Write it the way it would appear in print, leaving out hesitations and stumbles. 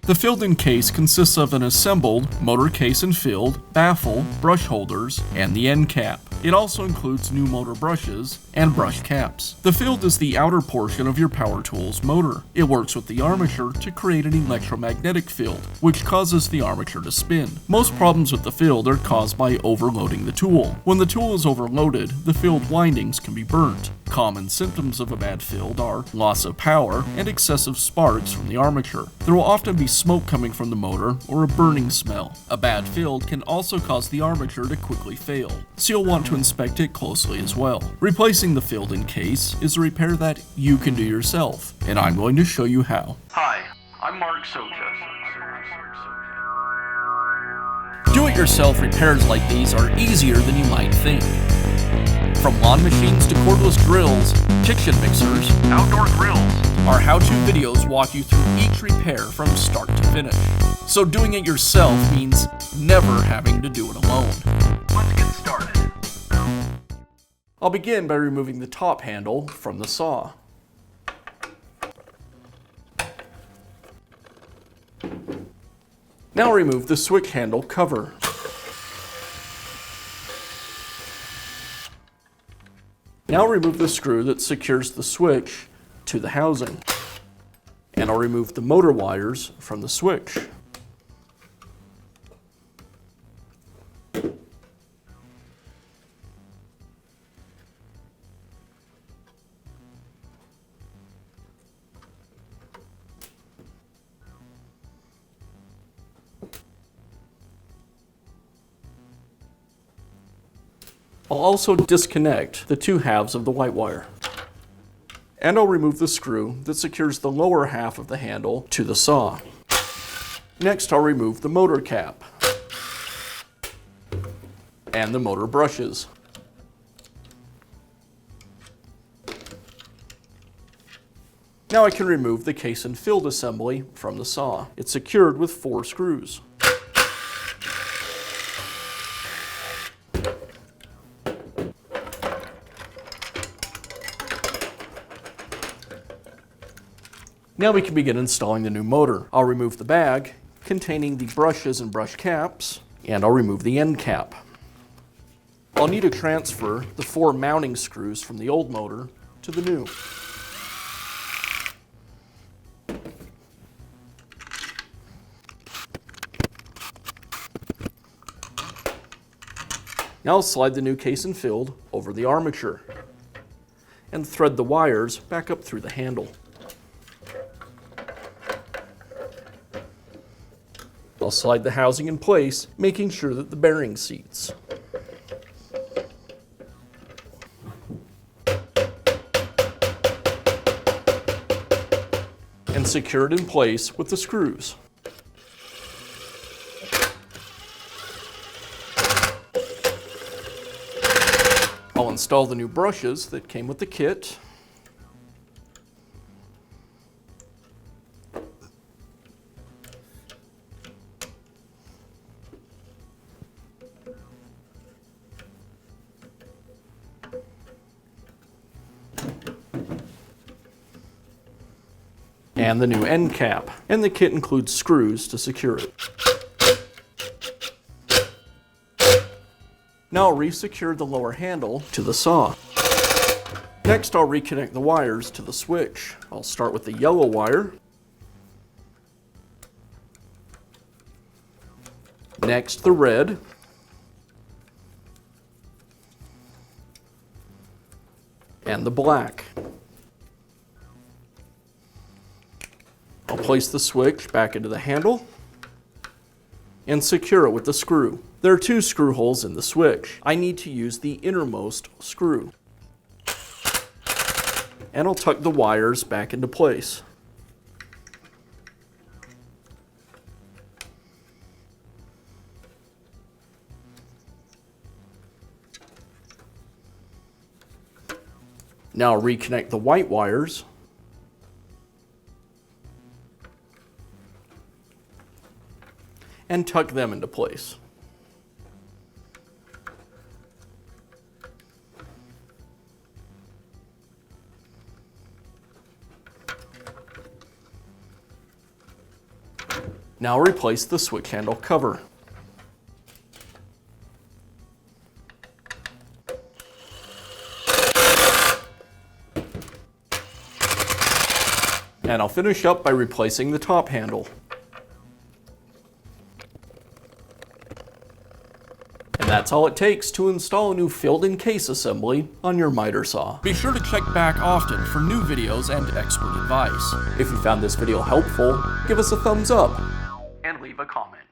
The filled-in case consists of an assembled motor case and filled, baffle, brush holders, and the end cap. It also includes new motor brushes and brush caps. The filled is the outer portion of your power tool's motor. It works with the armature to create an electromagnetic field, which causes the armature to spin. Most problems with the filled are caused by overloading the tool. When the tool is overloaded, the filled windings can be burnt. Common symptoms of a bad filled are loss of power and excessive sparks from the armature. There will often be smoke coming from the motor or a burning smell. A bad filled can also cause the armature to quickly fail, so you'll want to inspect it closely as well. Replacing the filled-in case is a repair that you can do yourself, and I'm going to show you how. Hi, I'm Mark Socha. Do-it-yourself repairs like these are easier than you might think. From lawn machines to cordless drills, kitchen mixers, Outdoor grills. our how-to videos walk you through each repair from start to finish. So doing it yourself means never having to do it alone. Let's get started. I'll begin by removing the top handle from the saw. Now remove the switch handle cover. Now remove the screw that secures the switch to the housing. And I'll remove the motor wires from the switch. I'll also disconnect the two halves of the white wire. And I'll remove the screw that secures the lower half of the handle to the saw. Next, I'll remove the motor cap and the motor brushes. Now I can remove the case and filled assembly from the saw. It's secured with 4 screws. Now we can begin installing the new motor. I'll remove the bag containing the brushes and brush caps, and I'll remove the end cap. I'll need to transfer the 4 mounting screws from the old motor to the new. Now I'll slide the new case and filled over the armature and thread the wires back up through the handle. I'll slide the housing in place, making sure that the bearing seats. And secure it in place with the screws. I'll install the new brushes that came with the kit. And the new end cap, and the kit includes screws to secure it. Now I'll re-secure the lower handle to the saw. Next I'll reconnect the wires to the switch. I'll start with the yellow wire. Next the red. And the black. I'll place the switch back into the handle and secure it with the screw. There are 2 screw holes in the switch. I need to use the innermost screw. And I'll tuck the wires back into place. Now I'll reconnect the white wires and tuck them into place. Now replace the switch handle cover. And I'll finish up by replacing the top handle. And that's all it takes to install a new filled and case assembly on your miter saw. Be sure to check back often for new videos and expert advice. If you found this video helpful, give us a thumbs up. And leave a comment.